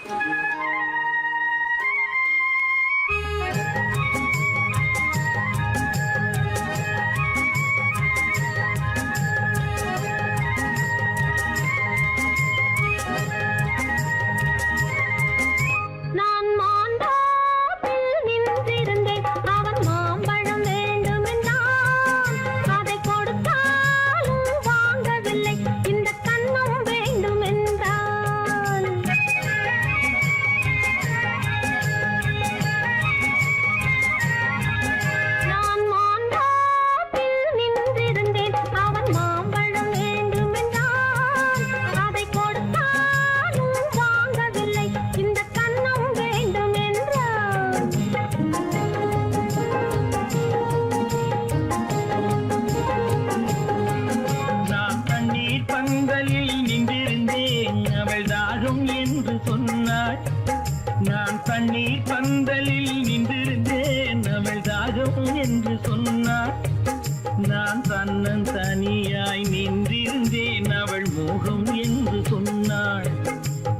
நான் தண்ணீர் பந்தலில் நின்றிருந்தேன் அவள் தாகம் என்று சொன்னாள். நான் தன்னன் தனியாய் நின்றிருந்தேன் அவள் மோகம் என்று சொன்னாள்.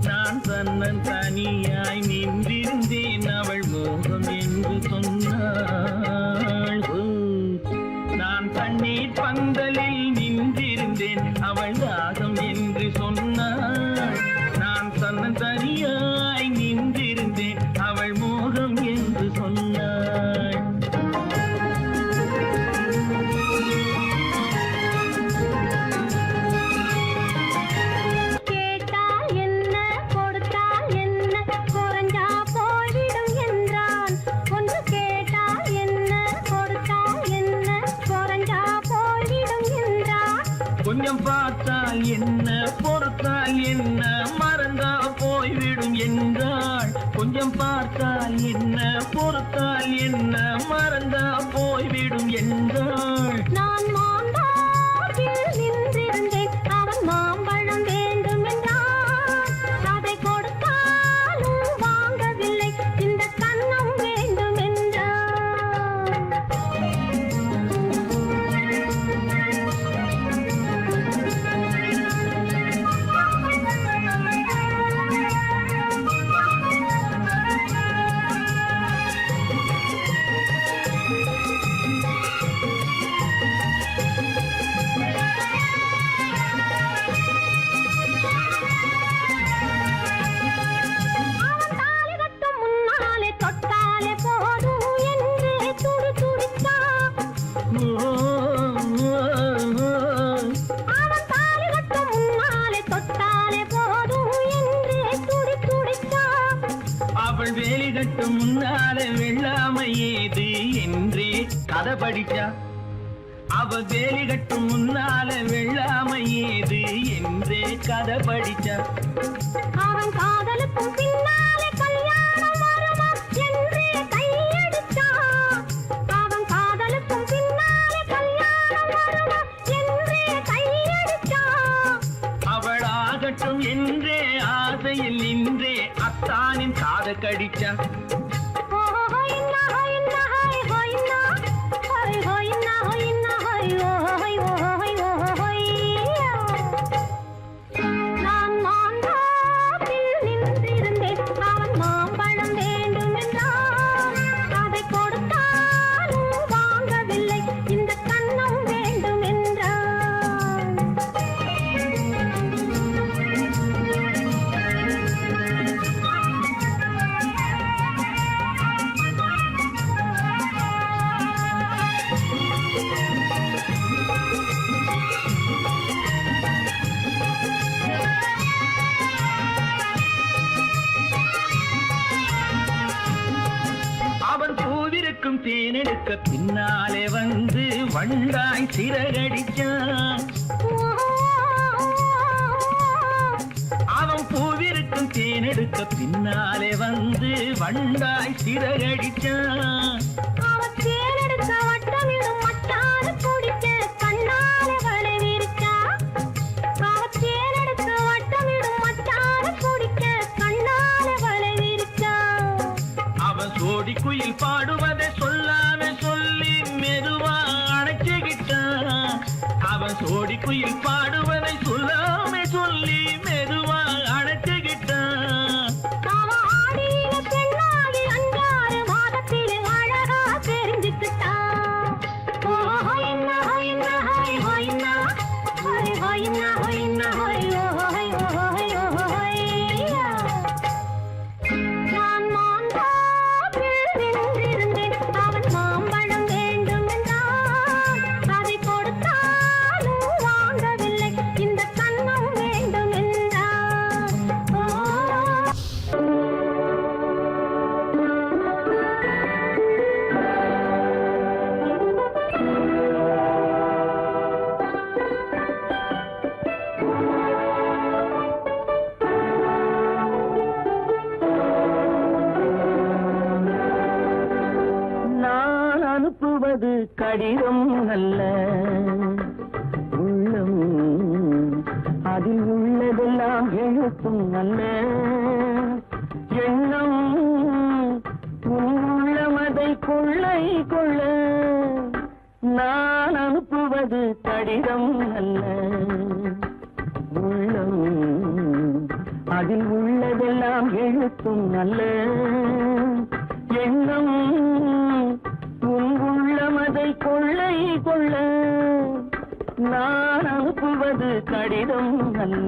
நான் தன்னன் தனியாய் நின்றிருந்தேன் அவள் மோகம் என்று சொன்னாள். நான் தண்ணீர் பந்தலில் நின்றிருந்தேன் அவள் தாகம் என்று சொன்னாள். நான் தன்னன் தனியாய் நின்றிருந்தேன் அவள் மோகம் என்று சொன்னாள். கேட்டால் என்ன கொடுத்தால் என்ன குறைஞ்சா போய்விடும் என்றான். ஒன்று கேட்டால் என்ன கொடுத்தால் என்ன குறைஞ்சா போய்விடும் என்றான். கொஞ்சம் பார்த்தால் என்ன பொறுத்தால் என்ன மறந்தா போய்விடும் என்றாள். கொஞ்சம் பார்த்தால் என்ன பொறுத்தால் என்ன மறந்தா போய்விடும் என்றாள். நான் மாம்பழத்தில் நின்றிருந்தேன் அவன் மாம்பழம் வேண்டும் என்றான். அதை கொடுத்தாலும் வாங்கவில்லை இந்த கன்னம் வேண்டும் என்றான். அவள் வேலி கட்டும் முன்னாலே வெள்ளாமை ஏது என்றே கதை படிச்சா. அவள் வேலி கட்டும் முன்னாலே வெள்ளாமை ஏது என்றே கதை படிச்சா. அவன் காதலுக்கும் பின்னாலே கல்யாணம் வருமா என்றே கையடிச்சா. அவன் காதலுக்கும் பின்னாலே கல்யாணம் வருமா என்றே கையடிச்சா. அவள் ஆகட்டும் என்றே ஆசையில் நின்றே அத்தானின் காத கடிச்சா. நான் மாம்பழத்தில் நின்றிருந்தேன் அவன் மாம்பழம் வேண்டும் என்றான். அதை கொடுத்தாலும் வாங்கவில்லை இந்த கன்னம் வேண்டும் என்றான். அவன் பூவிருக்கும் தேனெடுக்க பின்னாலே வந்து வண்டாய் சிறகடிச்சான். அவன் பூவிருக்கும் தேனெடுக்க பின்னாலே வந்து வண்டாய் சிறகடிச்சான். அவன் தேனெடுக்க வட்டமிடும் மட்டாறு குடிக்க கண்ணாலே வலை விரிச்சா. அவன் தேனெடுக்க வட்டமிடும் மட்டாறு குடிக்க கண்ணாலே வலை விரிச்சா. அவன் சோடி குயில் பாடுவதை சொல்லாம சொல்லி மெதுவா அணைச்சுக்கிட்டான். அவன் சோடி குயில் பாடுவதை சொல்லாம சொல்லி மெதுவா அணைச்சுக்கிட்டான். கடிதம் அல்ல. உள்ளம் அதில் உள்ளதெல்லாம் எழுத்தும் அல்ல. எண்ணம் உள்ளமதை கொள்ளை கொள்ள நான் அனுப்புவது கடிதம் அல்ல. உள்ளம் அதில் உள்ளதெல்லாம் எழுத்தும் அல்ல. எண்ணம் உள்ளமதை கொள்ளை கொள்ள நான் அனுப்புவது கடிதம் அல்ல.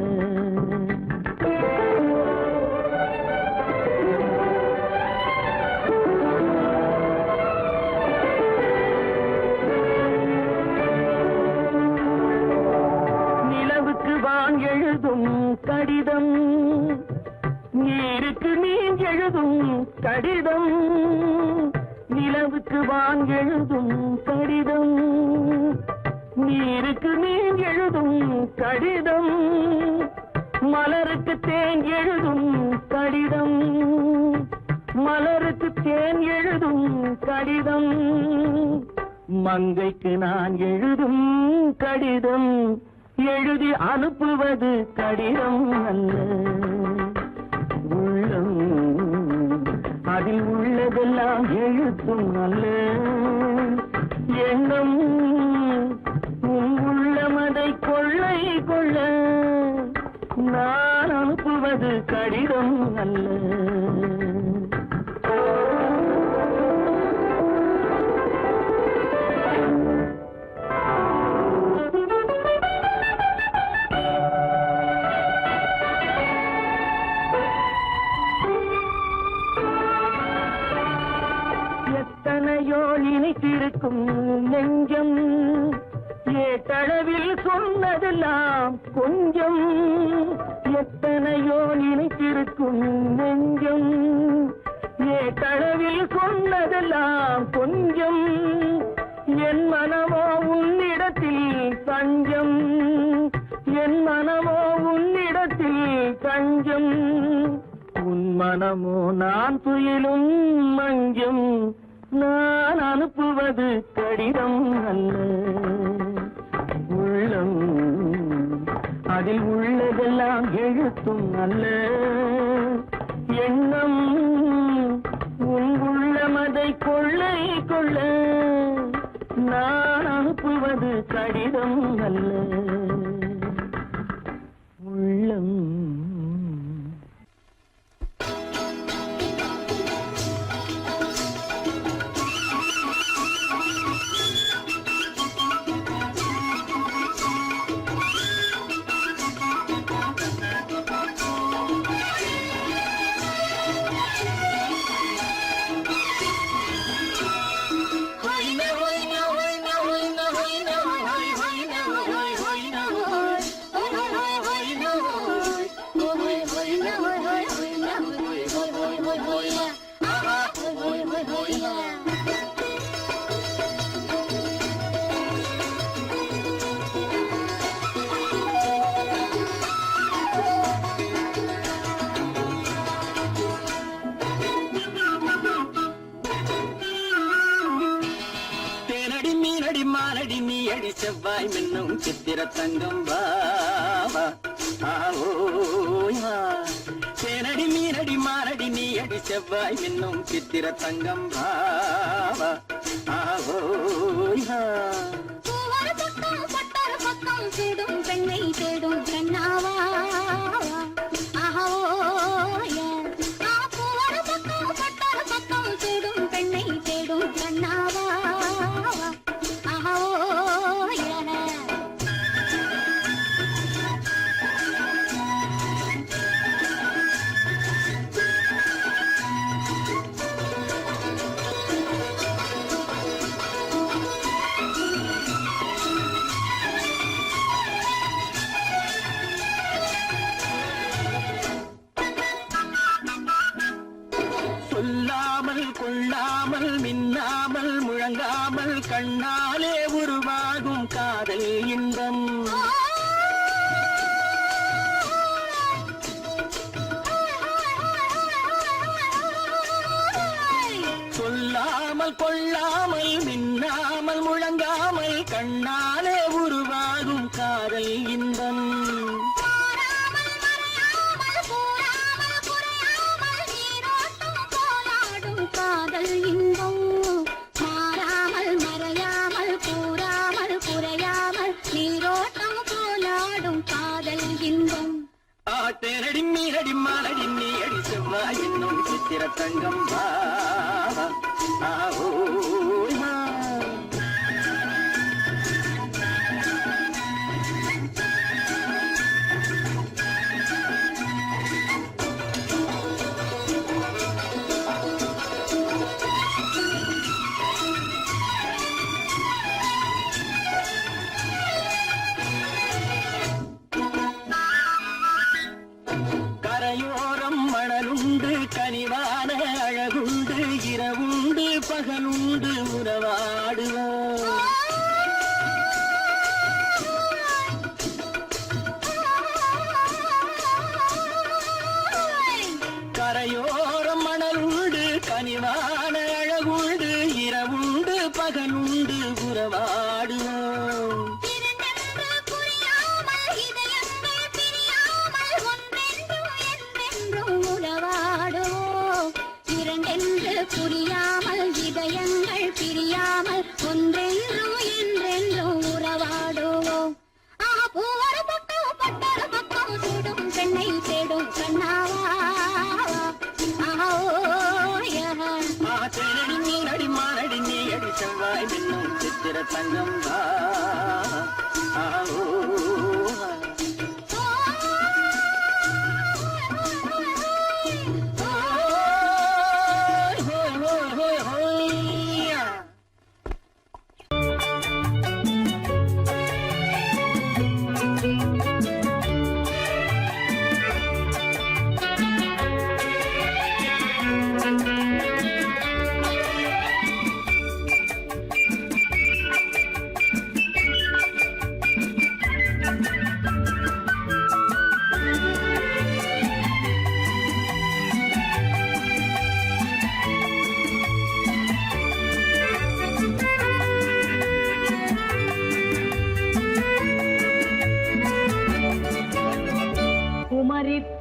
எழுதும் கடிதம் நீருக்கு நீர் எழுதும் கடிதம். நிலவுக்கு வான் எழுதும் கடிதம் நீருக்கு நீர் எழுதும் கடிதம். மலருக்கு தேன் எழுதும் கடிதம் மலருக்கு தேன் எழுதும் கடிதம். மங்கைக்கு நான் எழுதும் கடிதம் எழுதி அனுப்புவது கடிதம் அல்ல. உள்ளம் அதில் உள்ளதெல்லாம் எழுத்தும் அல்ல. எண்ணம் உள்ளமதை கொள்ளை கொள்ள நான் அனுப்புவது கடிதம் அல்ல. எத்தனையோ நினைத்திருக்கும் நெஞ்சம் ஏட்டளவில் சொன்னதெல்லாம் கொஞ்சம். எத்தனையோ நினைத்திருக்கும் நெஞ்சம் ஏட்டளவில் சொன்னதெல்லாம் கொஞ்சம். என் மனமோ உன்னிடத்தில் தஞ்சம். என் மனமோ உன்னிடத்தில் தஞ்சம். உன் மனமோ நான் துயிலும் மஞ்சம். நான் அனுப்புவது கடிதம் அல்ல. உள்ளம் அதில் உள்ளதெல்லாம் எழுத்தும் அல்ல. எண்ணம் உன் உள்ளமதை கொள்ளை கொள்ள நான் அனுப்புவது கடிதம் அல்ல. உள்ளம் மானடி நீ அடி செவ்வாய் மின்னும் சித்திர தங்கம் பாவா. தேனடி மீனடி மானடி நீ அடி செவ்வாய் மின்னும் சித்திர தங்கம் பாவா. தேடும் பெண்ணை தேடும் கண்ணாவா. தேடும் பெண்ணை தேடும் கண்ணாவா. சொல்லாமல் கொள்ளாமல் மின்னாமல் முழங்காமல் கண்ணாலே உருவாகும் காதல் இன்பம். சொல்லாமல் கொள்ளாமல் மின்னாமல் கண்ணாலே உருவாகும் காதல் இன்பம் மாறாமல் மறையாமல் கூறாமல் குறையாமல் நீரோட்டம் போலாடும் காதல் இன்பம் மாறாமல் மறையாமல் கூறாமல் குறையாமல் நீரோட்டம் போலாடும் காதல் இன்பம் தேனடி மீனடி மானடி நீ அடி செவ்வாய் என்னும் சித்திர தங்கம் வா கரையோரம் மணலுண்டு கனிவான அழகுண்டு இரவுண்டு பகலுண்டு உறவாடுவோம் கரையோரம் மணலுண்டு கனிவான அழகுண்டு இரவுண்டு பகலுண்டு உறவாடுவோம் புரியாமல் இதயங்கள் பிரியாமல் ஒன்றென்றும் என்றென்றும் உறவாடுவோம் பூவொரு பக்கம் பட்டொரு பக்கம் சூடும் பெண்ணை தேடும் கண்ணாவா தேனடி மீனடி மானடி நீ அடி செவ்வாய் என்னும் சித்திர தங்கம் வா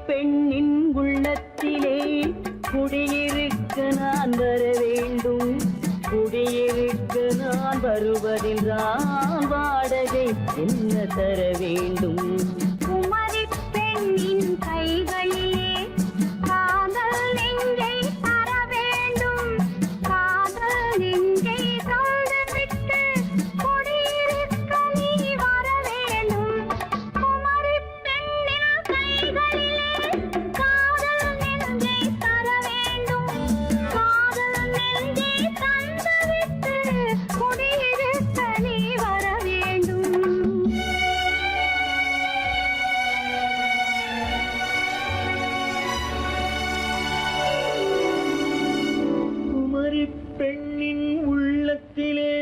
பெண்ணின் உள்ளத்திலே குடியிருக்க நான் வர வேண்டும் குடியிருக்க நான் வருவதென்றால் வாடகை என்ன தர வேண்டும் குமரி பெண்ணின் கைகளிலே காதல் நெஞ்சை தர வேண்டும் காதல் நெஞ்சை தந்துவிட்டு குடியிருக்க நீ வர வேண்டும் குமரி பெண்ணின் கைகளிலே காதல் நெஞ்சை தர வேண்டும் காதல் நெஞ்சை தந்துவிட்டு குடியிருக்க நீ வர வேண்டும் குமரி பெண்ணின் உள்ளத்திலே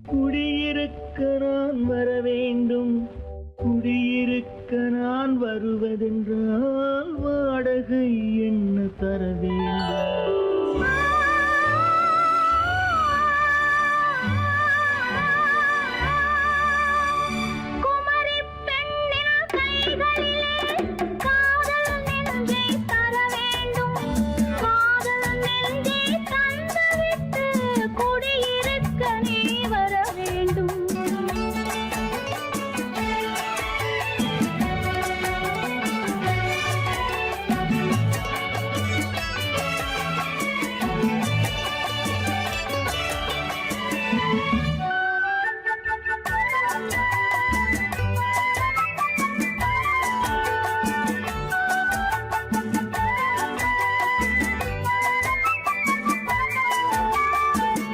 குடியிருக்க நான் வர வேண்டும் குடியிருக்க நான் வருவதென்றால் வாடகை என்ன தர வேண்டும் குமரி பெண்ணின் கைகளிலே காதல் நெஞ்சை தர வேண்டும் காதல் நெஞ்சை தந்துவிட்டு குடியிருக்க நீ வர வேண்டும்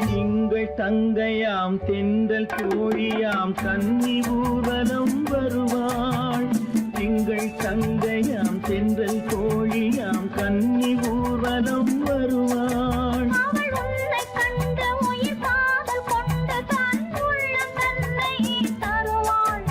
திங்கள் தங்கையாம் தென்றல் தோழியாம் கன்னி ஊர்வலம் வருவாள் திங்கள் தங்கையாம் தென்றல் தோழியாம் கன்னி ஊர்வலம் வருவாள் அவள் உன்னை கண்டு உயிர் காதல் கொண்டு தன் உள்ளம் தன்னை தருவாள்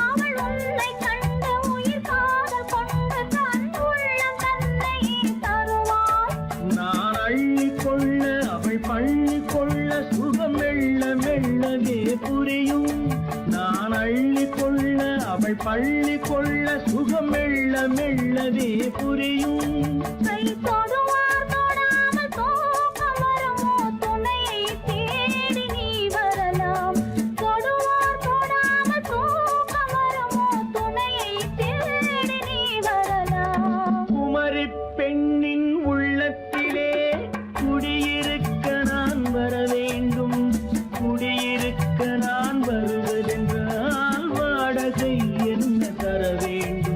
அவள் உன்னை கண்டு உயிர் காதல் கொண்டு தன் உள்ளம் தன்னை தருவாள் நான் அள்ளிக் கொள்ள அவள் பள்ளி கொள்ள சுகம் மெல்ல மெல்லவே புரியும் அள்ளி கொள்ள சுகம் மெல்ல மெல்லவே புரியும். கை தொடுவார் தொடாமல் தூக்கம் வருமோ துணையை தேடி நீ வரலாம். தொடுவார் தொடாமல் தூக்கம் வருமோ துணையை தேடி நீ வரலாம். குமரி பெண்ணின் உள்ளத்திலே குடியிருக்க நான் வர வேண்டும். குடியிருக்க நான் வருவதென்றால் வாடகை என்ன தர வேண்டும்?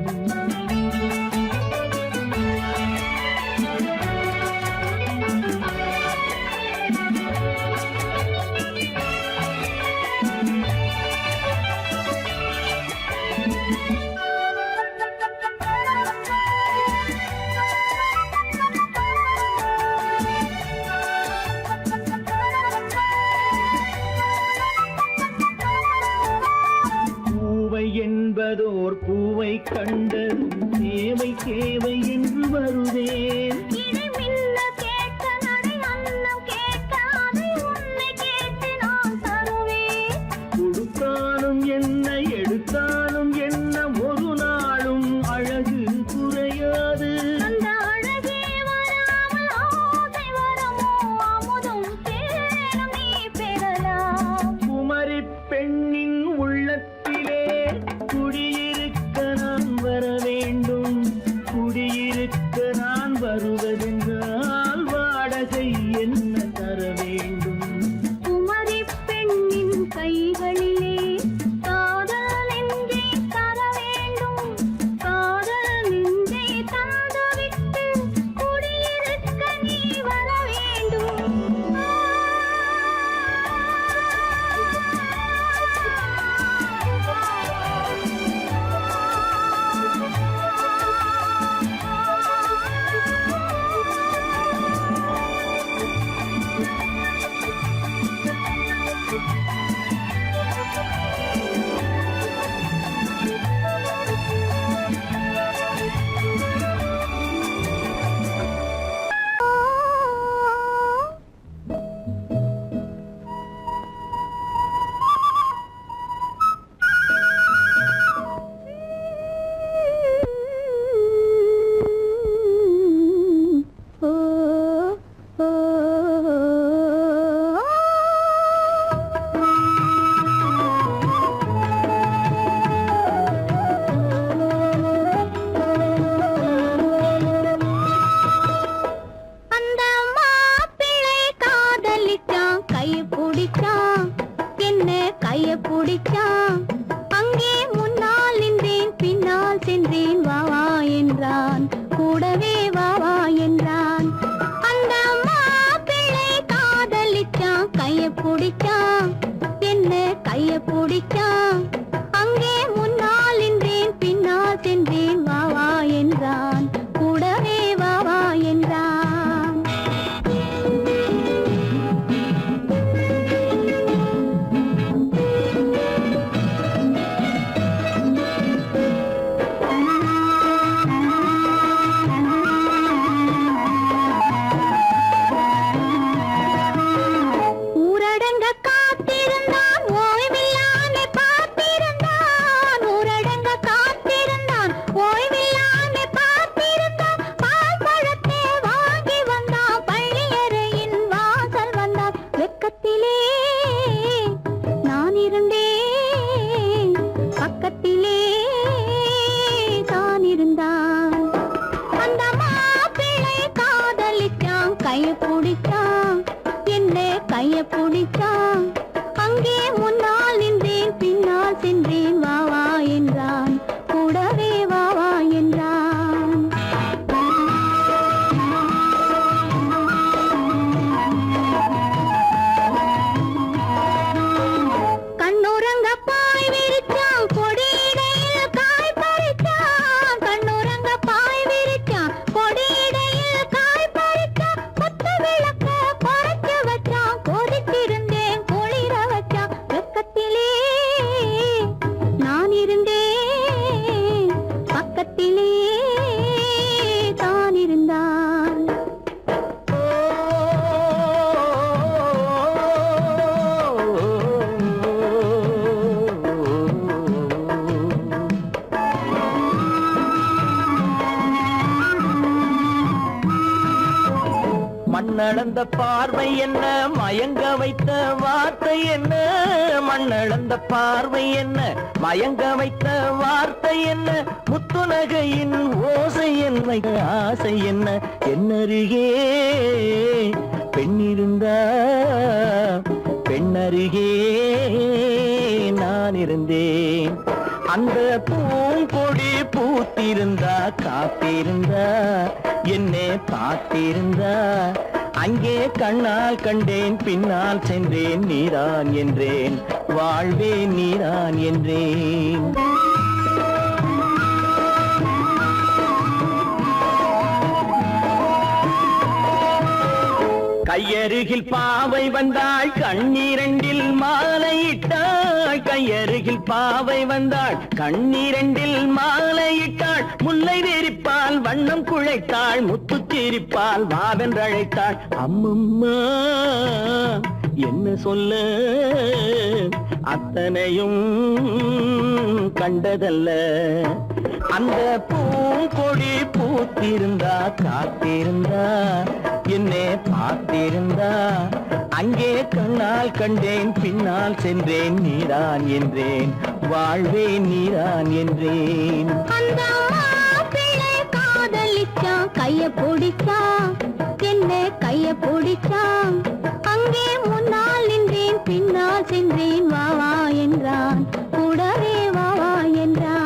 பூவை என்பதோர் பூவை கண்டதும் தேவை தேவை என்று வருவேன். இடி மின்ன கேட்க நடை அன்னம் கேட்க அதை உன்னை கேட்டு நான் தருவேன். கொடுத்தாலும் என்ன எடுத்தாலும் என்ன ஒரு நாளும் அழகு குறையாது. அந்த அழகே வராமல் ஆசை வரமோ அமுதும் தேனும் நீ பெறலாம். குமரி பெண்ணின் உள்ளத்திலே குடியிருக்க நான் வர வேண்டும். குடியிருக்க நான் வருவதென்றால் வாடகை என்ன தர வேண்டும்? குமரி பெண்ணின் கைகளிலே காதல் நெஞ்சை தர வேண்டும். காதல் நெஞ்சை தந்துவிட்டு குடியிருக்க நீ வர வேண்டும். அந்த மாப்பிள்ளை காதலிச்சான், கைய பிடிச்சான், என்ன கைய பிடிச்சான். அங்கே முன்னால் நின்றேன், பின்னால் சென்றேன், வா வா என்றான், கூடவே வா வா என்றான். அந்த மாப்பிள்ளை காதலிச்சான், கைய பிடிச்சான், என்ன கைய பிடிச்சான். அங்கே முன்னால் நின்றேன், பின்னால் சென்றேன், வா வா என்றான், கூடவே வா வா என்றான். ஊரடங்க காத்திருந்தான், ஓய்வில்லாமல் பார்த்திருந்தான். மண்ணளந்த பார்வை என்ன, மயங்க வைத்த வார்த்தை என்ன, மண்ணளந்த பார்வை என்ன, மயங்க வைத்த வார்த்தை என்ன, முத்துநகையின் ஓசை என்ன, ஆசை என்ன, என்னருகே பெண்ணிருந்தா, பெண்ணருகே நான் இருந்தேன். அந்த பூங்கொடி பூத்திருந்தா, காத்திருந்தா, என்னை பார்த்திருந்தா, அங்கே கண்ணால் கண்டேன், பின்னால் சென்றேன், நீதான் என்றேன், வாழ்வே நீதான் என்றேன். கையருகில் பாவை வந்தாள், கண்ணீரண்டில் மாலையிட்டாள். கையருகில் பாவை வந்தாள், கண்ணீரண்டில் மாலையிட்டாள். முல்லை வெறிப்பால் வண்ணம் குழைத்தாள், முத்து சிரிப்பால் வாவென்றழைத்தாள். அம்மம்மா என்ன சொல்ல, அத்தனையும் கண்டதல்ல. அந்த பூங்கொடி பூத்திருந்தா, காத்திருந்தா, என்னை பார்த்திருந்தா, அங்கே கண்ணால் கண்டேன், பின்னால் சென்றேன், நீதான் என்றேன், வாழ்வே நீதான் என்றேன். அந்த மாப்பிள்ளை காதலிச்சான், கைய பிடிச்சான், என்ன கைய பிடிச்சான். அங்கே முன்னால் நின்றேன், பின்னால் சென்றேன், வா வா என்றான், கூடவே வா வா என்றான்.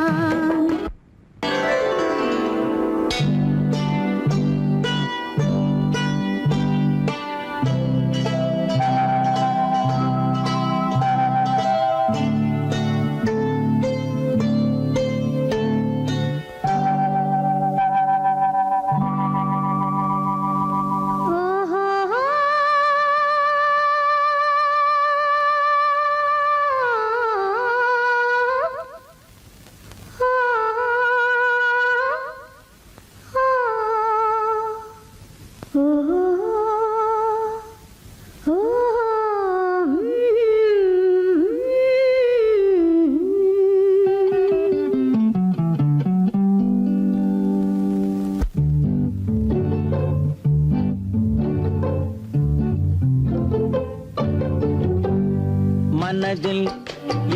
மனதில்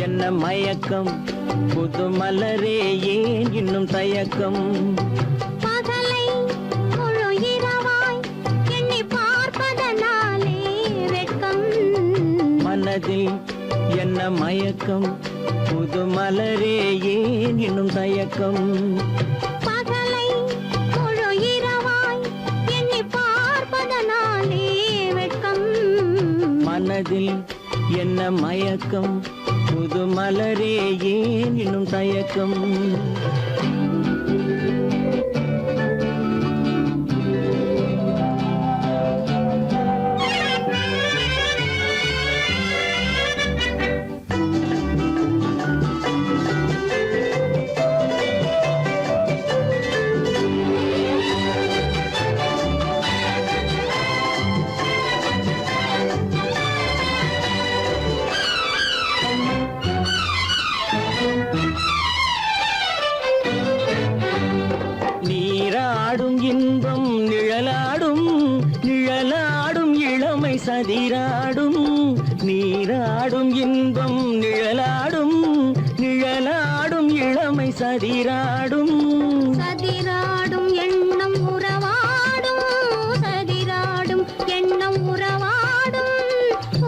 என்ன மயக்கம், புது மலரே ஏன் இன்னும் தயக்கம். பகலை முழு இரவாய் எண்ணி பார்ப்பதனாலே வெட்கம். மனதில் என்ன மயக்கம், புது மலரே ஏன் இன்னும் தயக்கம். பகலை முழு இரவாய் எண்ணி பார்ப்பதனாலே வெட்கம். மனதில் என்ன மயக்கம், புது மலரே ஏன் இன்னும் தயக்கம். நீராடும் இன்பம் நிழலாடும், நிழலாடும் இளமை சதிராடும். நீராடும் இன்பம் நிழலாடும், நிழலாடும் இளமை சதிராடும். சதிராடும் எண்ணம் உறவாடும், சதிராடும் எண்ணம் உறவாடும்.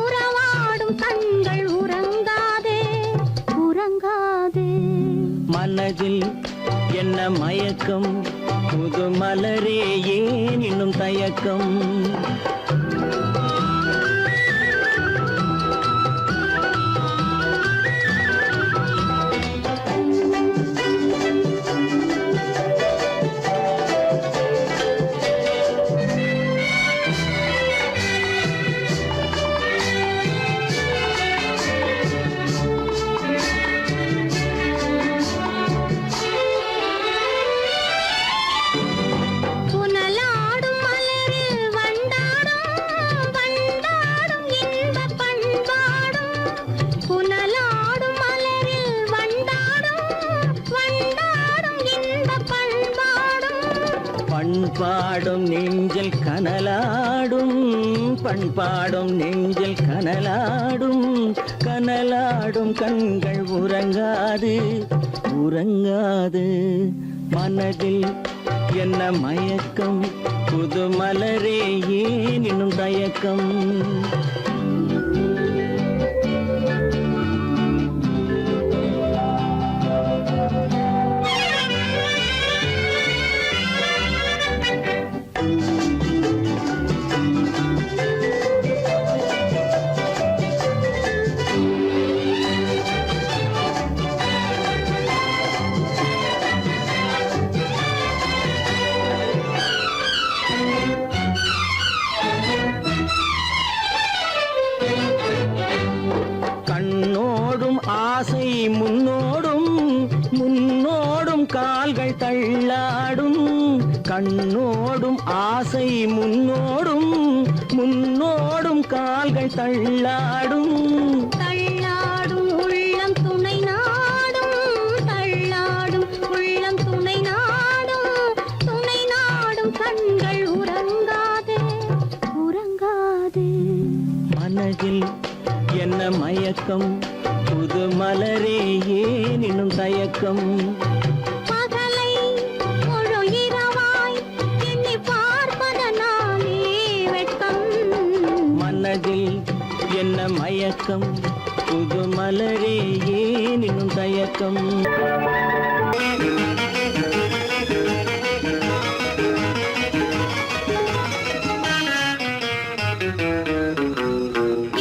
உறவாடும் கண்கள் உறங்காதே, உறங்காதே. மனதில் என்ன மயக்கம், புது மலரே ஏன் இன்னும் தயக்கம். புனலாடும் மலரில் வண்டாடும் பண்பாடும் நெஞ்சில் கனலாடும், பண்பாடும் நெஞ்சில் கனலாடும், கனலாடும் கண்கள் உறங்காது உறங்காது. மனதில் என்ன மயக்கம், புது மலரே ஏன் இன்னும் தயக்கம்? கண்ணோடும் ஆசை முன்னோடும், முன்னோடும் கால்கள் தள்ளாடும். கண்ணோடும் ஆசை முன்னோடும், முன்னோடும் கால்கள் தள்ளாடும். தள்ளாடும் உள்ளம் துணை நாடும், தள்ளாடும் உள்ளம் துணை நாடும், துணை நாடும் கண்கள் உறங்காது உறங்காது. மனதில் என்ன மயக்கம், புது மலரே ஏன் இன்னும் தயக்கம்? பகலை முழு இரவாய் எண்ணி பார்ப்பதனாலே வெட்கம். மனதில் என்ன மயக்கம், புது மலரே ஏன் இன்னும் தயக்கம்?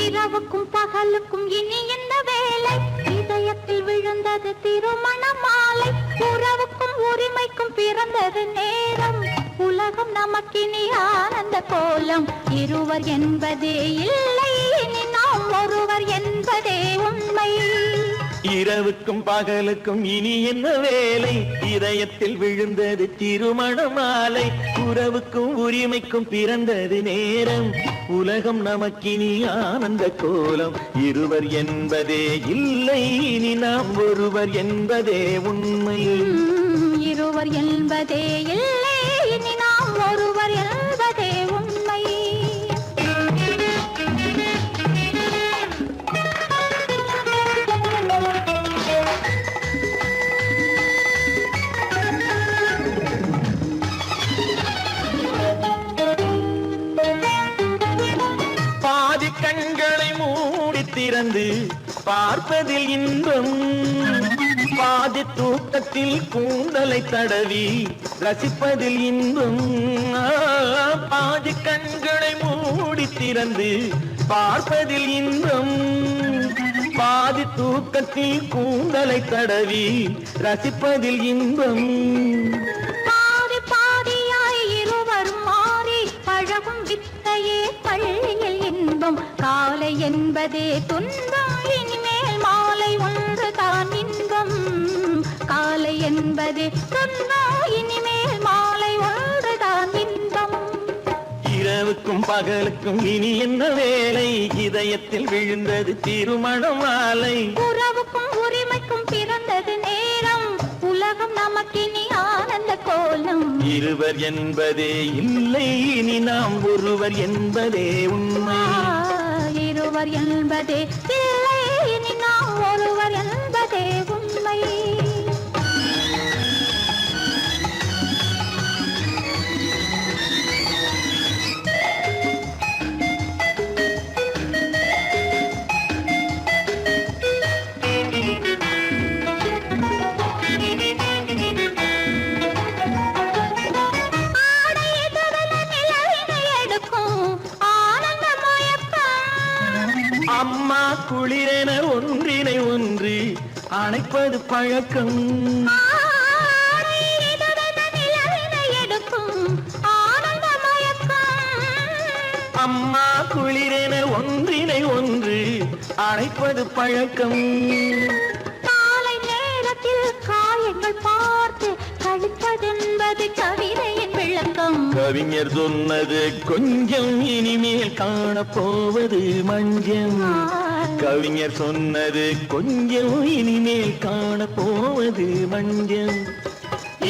இரவுக்கும் பகலுக்கும் இனி என்ன வேலை, இதயத்தில் விழுந்தது திருமண மாலை. உறவுக்கும் உரிமைக்கும் பிறந்தது நேரம், உலகம் நமக்கினி ஆனந்த கோலம். இருவர் என்பதே இல்லை, இனி நாம் ஒருவர் என்பதே உண்மை. இரவுக்கும் பகலுக்கும் இனி என்ன வேலை, இதயத்தில் விழுந்தது திருமண மாலை. உறவுக்கும் உரிமைக்கும் பிறந்தது நேரம், உலகம் நமக்கினி ஆனந்த கோலம். இருவர் என்பதே இல்லை, இனி நாம் ஒருவர் என்பதே உண்மை. இருவர் என்பதே இல்லை, இனி நாம் ஒருவர் என்பதே உண்மை. பாதி கண்களை மூடி திறந்து பார்ப்பதில் இன்பம், பாதி தூக்கத்தில் கூந்தலை தடவி ரசிப்பதில் இன்பம். பாதி கண்களை மூடி திறந்து பார்ப்பதில் இன்பம், பாதி தூக்கத்தில் கூந்தலை தடவி ரசிப்பதில் இன்பம். பாதி பாதியாய் இருவரும் மாறி பழகும் வித்தையே பள்ளியில் இன்பம். காலை என்பதே துன்பம், இனிமேல் மாலை ஒன்று தான் இன்பம். காலை என்பதே துன்பம், இனிமேல் மாலை ஒன்று தான் இன்பம். இரவுக்கும் பகலுக்கும் இனி என்ன வேலை, இதயத்தில் விழுந்தது திருமண மாலை. உறவுக்கும் உரிமைக்கும் பிறந்தது நேரம், உலகம் நமக்கினி ஆனந்த கோலம். இருவர் என்பதே இல்லை, இனி நாம் ஒருவர் என்பதே உண்மை. இருவர் என்பதே இல்லை, இனி நாம் ஒருவர் என்பதே உண்மை. ஆடை எதிரில நிலவினை எடுக்கும் ஆனந்த மயக்கம். அம்மா குளிரென ஒன்றினை ஒன்று அணைப்பது பழக்கம். ஆடை எதிரில நிலவினை எடுக்கும் ஆனந்த மயக்கம். அம்மா குளிரென ஒன்றினை ஒன்று அணைப்பது பழக்கம். காலை நேரத்தில் காயங்கள் பார்த்து கழிப்பதென்பது கவிதையின் விளக்கம். கவிஞர் சொன்னது கொஞ்சம், இனிமேல் காணப்போவது மஞ்சம். கவிஞர் சொன்னது கொஞ்சம், இனிமேல் காணப்போவது மஞ்சம்.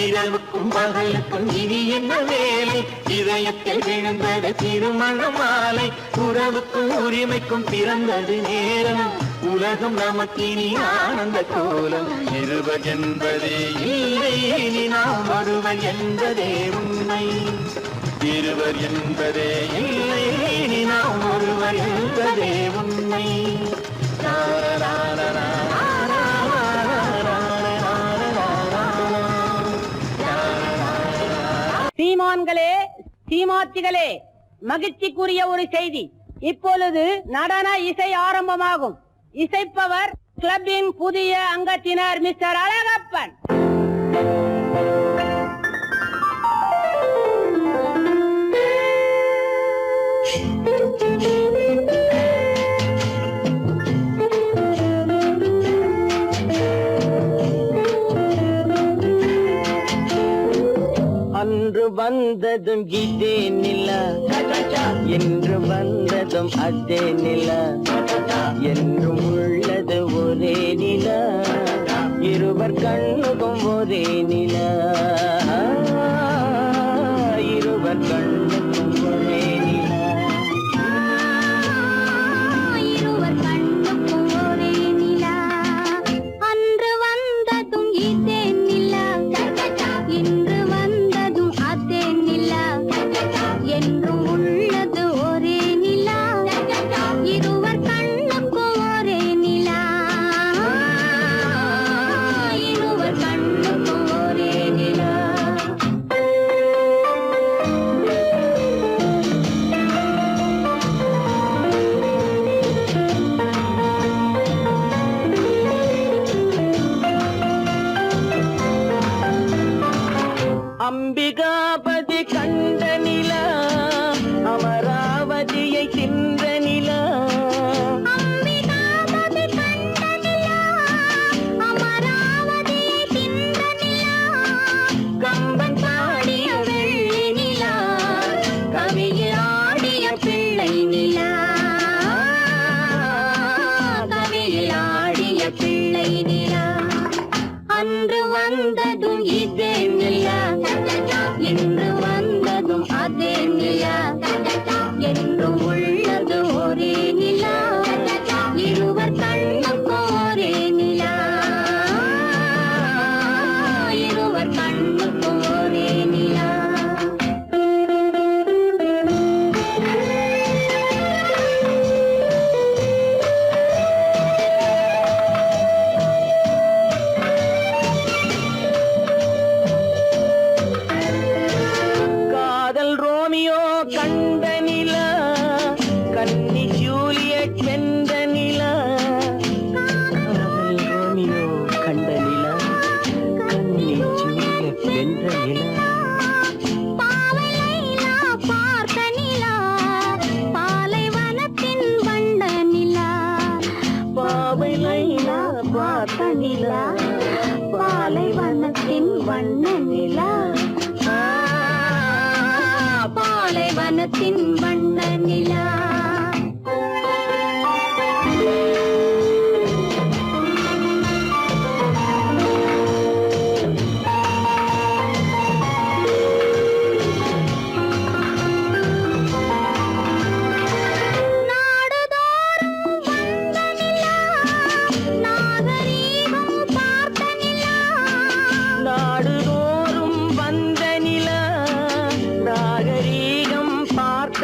இரவுக்கும் பகலுக்கும் இனி என்ன வேலை இதயத்தில் விழுந்தது திருமண மாலை உறவுக்கும் உரிமைக்கும் பிறந்தது நேரம் உலகம் நமக்கினி ஆனந்த கோலம் இருவர் என்பதே இல்லை இனி நாம் ஒருவர் என்பதே உண்மை இருவர் என்பதே இல்லை இனி நாம் ஒருவர் என்பதே உண்மை சீமான்களே சீமாத்திகளே மகிழ்ச்சிக்குரிய ஒரு செய்தி இப்பொழுது நடன இசை ஆரம்பமாகும் இசைப்பவர் கிளப்பின் புதிய அங்கத்தினர் மிஸ்டர் அழகப்பன் அன்று வந்ததும் இதே நிலா என்று வந்ததும் அதே நிலா என்றும் உள்ளது ஒரே நிலா இருவர் கண்ணுக்கும் ஒரே நிலா இருவர் கண்ணுக்கும் ஒரே நிலா இருவர் கண்ணுக்கும் ஒரே நிலா அன்று வந்ததும் இதே நிலா இன்று வந்ததும் அதே நிலா என்றும் உள்ளது ஒரே நிலா இருவர் கண்ணுக்கும் ஒரே நிலா இருவர் கண்ணுக்கும் ஒரே நிலா அம்பிகாபதி கண்ட நிலா அமராவதியை தின்ற நிலா அம்பிகாபதி கண்ட நிலா அமராவதியை தின்ற நிலா கம்பன் பாடிய வெள்ளி நிலா கவியில் ஆடிய பிள்ளை நிலா கவியில் ஆடிய பிள்ளை நிலா அன்று வந்ததும் இதே நிலா இன்று வந்ததும் அதே நிலா என்றும் உள்ளது ஒரே நிலா இருவர் கண்ணுக்கும் ஒரே நிலா இருவர் கண்ணுக்கும் ஒரே நிலா காதல் ரோமியோ கண்ட நிலா கன்னி ஜூலியட் வென்ற நிலா காதல் ரோமியோ கண்ட நிலா கன்னி ஜூலியட் வென்ற நிலா பாவை லைலா பார்த்த நிலா பாலைவனத்தின் வண்ண நிலா பாவை லைலா பார்த்த நிலா பாலைவனத்தின் வண்ண நிலா பாலைவனத்தின் வண்ண நிலா நாடுதோறும் வந்த நிலா நாகரீகம் பார்த்த நிலா நாடுதோறும் வந்த நிலா நாகரீகம் பார்த்த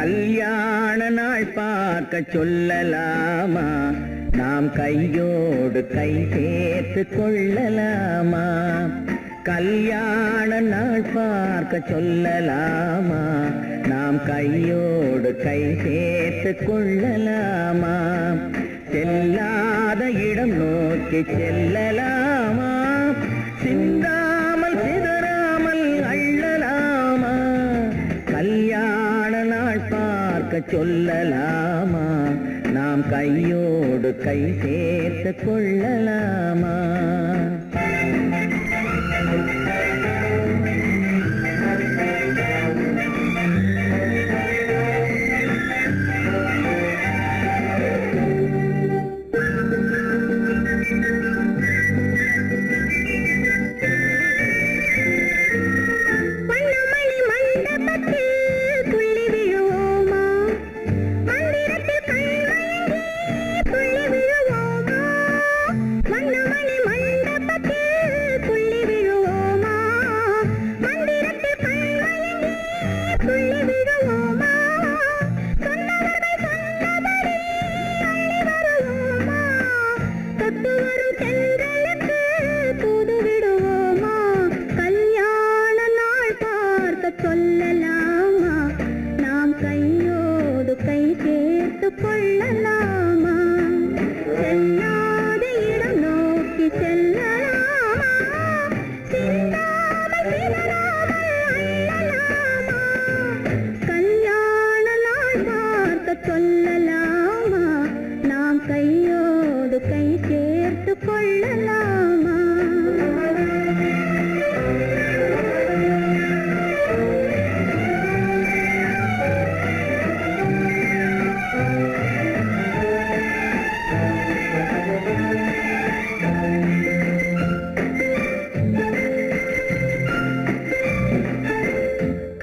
கல்யாண நாள் பார்க்க சொல்லலாமா, நாம் கையோடு கை சேர்த்து கொள்ளலாமா. கல்யாண நாள் பார்க்க சொல்லலாமா, நாம் கையோடு கை சேர்த்து கொள்ளலாமா. செல்லாத இடம் நோக்கி செல்லலாமா, சிந்தாமல் சிதறாமல் அள்ளலாமா. கல்யாண நாள் பார்க்க சொல்லலாமா, நாம் கையோடு கை சேர்த்து கொள்ளலாமா.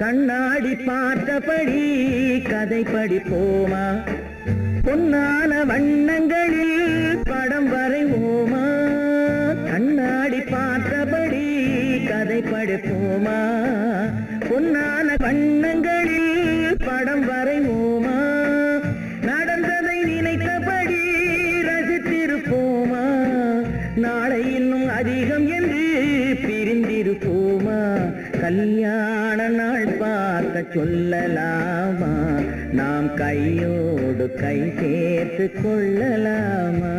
கண்ணாடி பார்த்தபடி கதை படிப்போமா, பொன்னான வண்ணங்களில் படம் வரைவோமா. கண்ணாடி பார்த்தபடி கதை படிப்போமா, பொன்னான வண்ணங்களில் படம் வரைவோமா. நடந்ததை நினைத்தபடி ரசித்திருப்போமா, நாளை இன்னும் அதிகம் என்று பிரிந்திருப்போமா. கல்யாண நாள் பார்க்க சொல்லலாமா, நாம் கையோடு கை சேர்த்து கொள்ளலாமா.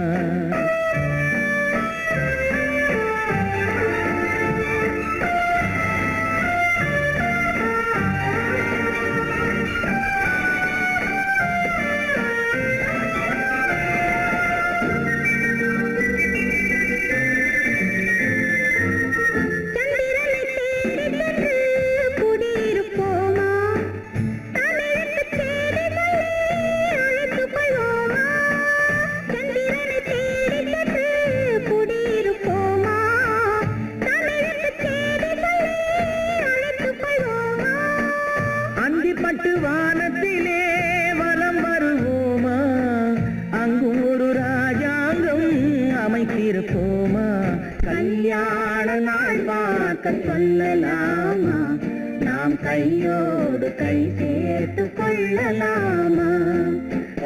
வானத்திலே வலம் வருவோமா, அங்கும் ஒரு ராஜாங்கம் அமைத்திருப்போமா. கல்யாண நாள் பார்க்க சொல்லலாமா, நாம் கையோடு கை சேர்த்து கொள்ளலாமா.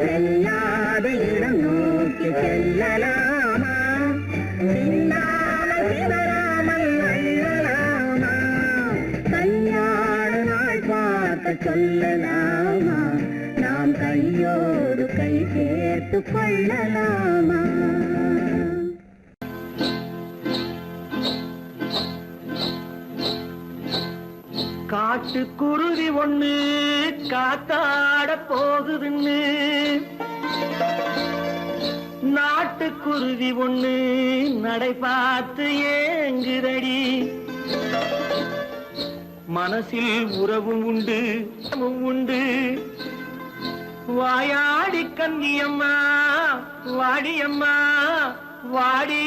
செல்லாத இடம் நோக்கி செல்லலாமா, சிந்தாமல் சிதறாமல் அள்ளலாமா. கல்யாண நாள் பார்க்க சொல்லலாமா, நாம் கையோடு கை சேர்த்து கொள்ளலாமா. காட்டுக்குருவி ஒண்ணு காத்தாட போகுதுன்னு, நாட்டுக்குருவி ஒண்ணு நடை பார்த்து ஏங்குதடி. மனசில் உறவும் உண்டு உண்டு, வாயாடி கன்னியம்மா வாடியம்மா வாடி.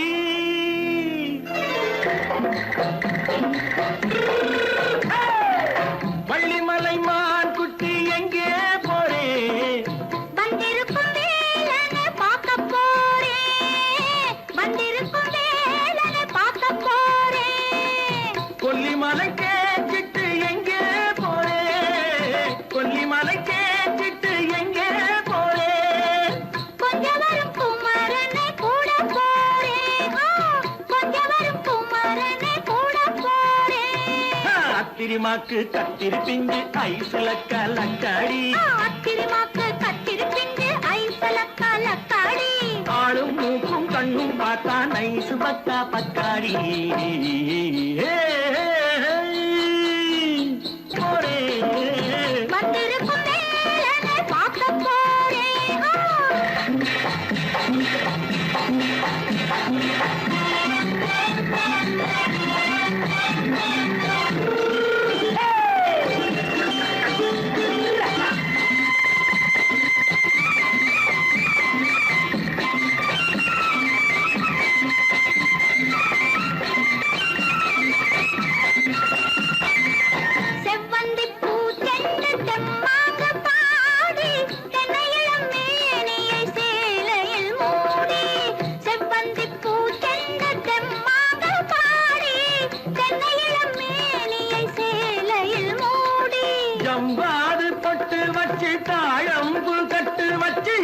வள்ளிமலை மான் குட்டி எங்கே போறே, வந்திருக்கும் வேலனை பார்க்க போறேன், வந்திருக்கும் வேலனை பார்க்க போறேன். கொல்லிமலை கேட்டு எங்கே போறே, கொல்லிமலை கேட்டு அத்திரிமாக்கு கத்திருப்பிஞ்சு ஐசுல கலக்காடி அத்திரிமாக்கு கத்திருப்பிஞ்சு ஐசுல கலக்காடி ஆளும் மூக்கும் கண்ணும் பார்த்தா நைசு பக்கா பக்காடி வந்திருக்கும் வேலனை பார்க்க போறேன் செவ்வந்தி பூ தென்று தெம்மாக பாடி தென்னையிளம் மேனியை சேலையில் மூடி செவ்வந்தி பூ தென்று தெம்மாக பாடி தென்னையிளம் மேனியை சேலையில் மூடி ஜம்பாது பொட்டு வச்சு தாழம்பு கட்டு வச்சு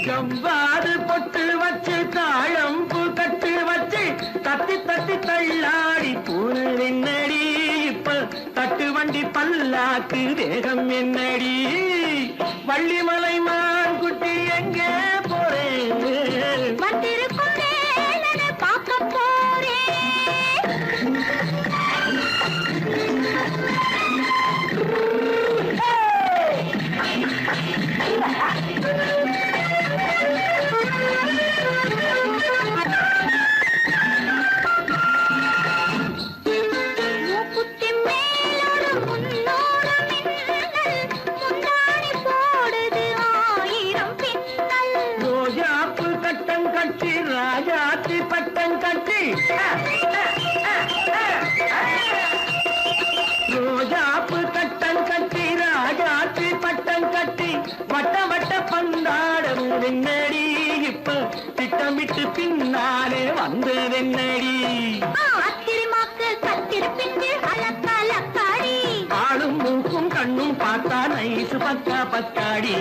ஜம்பாது பொட்டு வச்சு தாழம்பு கட்டு வச்சு தட்டி தட்டி தள்ளாடி பூரு என்னடி இப்ப தட்டு வண்டி பல்லாக்கு வேகம் என்னடி வள்ளிமலை மான் குட்டி எங்கே போறேன் வந்திருக்கும் வேலனை பார்க்க போறேன் மூக்குத்தி மேலோடு முன்னோடு மின்னல் முந்தாணி போடுது ஆயிரம் பின்னல் ரோஜாப்பு கட்டம் கட்டி ராஜாத்தி பட்டம் கட்டி ரோஜாப்பு கட்டம் கட்டி ராஜாத்தி பட்டம் கட்டி வட்ட வட்ட பந்தாடம் என்னடி இப்ப திட்டமிட்டு பின்னாலே வந்ததென்னடி அத்திரிமாக்கு கத்திருப்பிஞ்சு அலக்காடி ஆளும் மூக்கும் கண்ணும் பார்த்தா நைசு பக்கா பக்காடி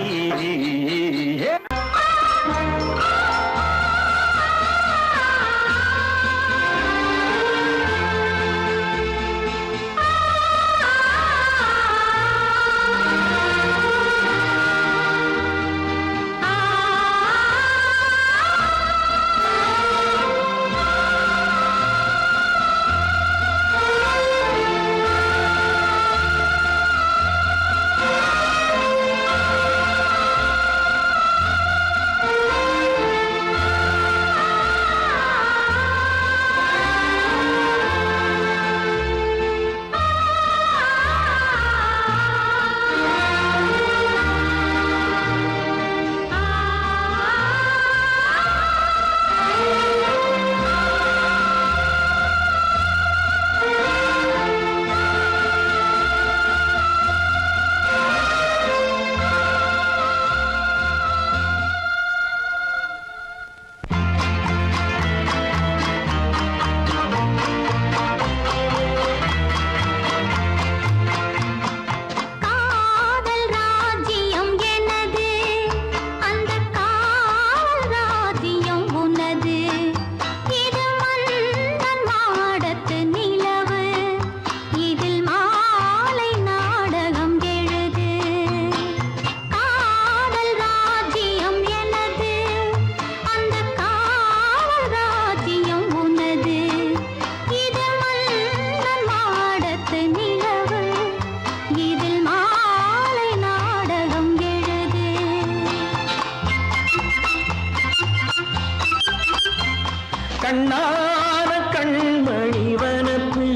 கண்ணான கண்மணி வனப்பு